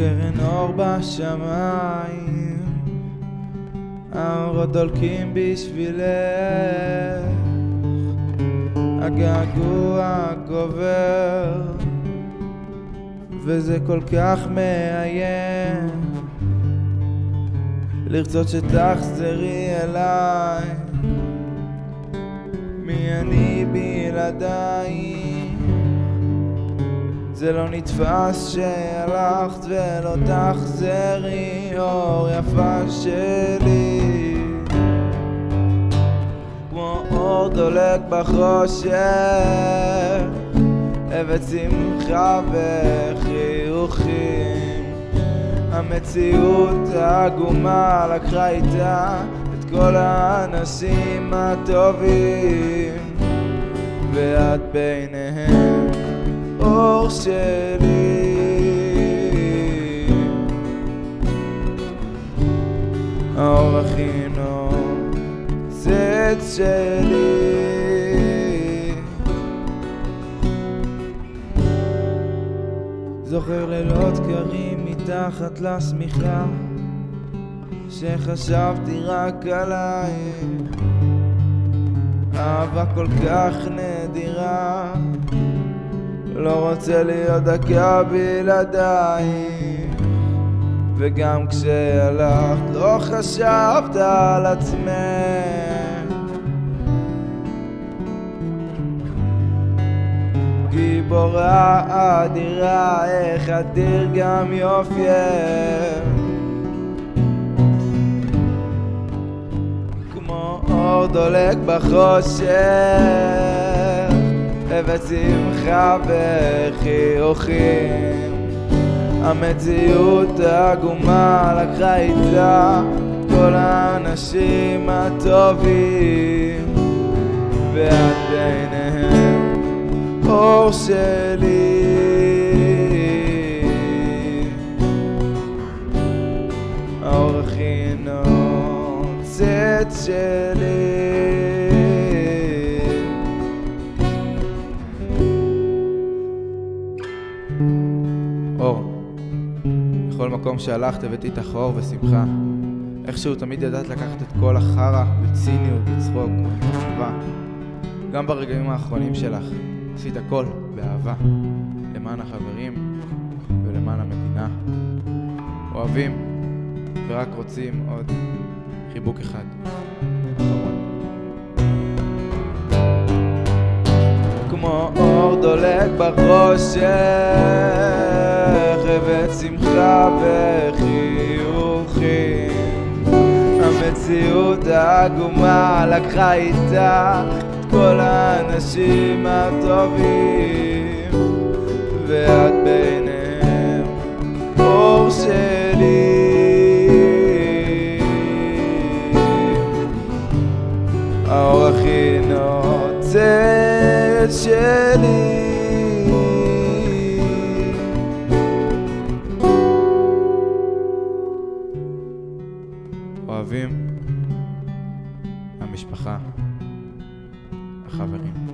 קרן אור בשמיים, האורות דולקים בשבילך, הגעגוע גובר וזה כל כך מאיים, לרצות שתחזרי אליי. מי אני בלעדייך? זה לא נתפס שהלכת ולא תחזרי, אור יפה שלי, כמו אור דולק בחושך, הבאת שמחה וחיוכים. המציאות העגומה לקחה איתה את כל האנשים הטובים, ואת ביניהם אור שלי, האור הכי נוצץ שלי. זוכר לילות קרים מתחת לשמיכה, שחשבתי רק עלייך, אהבה כל כך נדירה, לא רוצה להיות דקה בלעדייך. וגם כשהלכת לא חשבת על עצמך, גיבורה אדירה, איך אדיר גם יופייך, כמו אור דולק בחושך, הבאת שמחה וחיוכים. המציאות העגומה לקחה איתה את כל האנשים הטובים, ואת ביניהם אור שלי, האור הכי נוצץ שלי. אור, בכל מקום שהלכת הבאתי איתך אור ושמחה, איכשהו תמיד ידעת לקחת את כל החרא בציניות, בצחוק, באהבה. גם ברגעים האחרונים שלך עשית הכל באהבה, למען החברים ולמען המדינה. אוהבים ורק רוצים עוד חיבוק אחד אחרון. כמו אור דולק בחושך, הבאת שמחה וחיוכים. המציאות העגומה לקחה איתה את כל האנשים הטובים, ואת ביניהם אור שלי, האור הכי נוצץ שלי. אוהבים, המשפחה, החברים.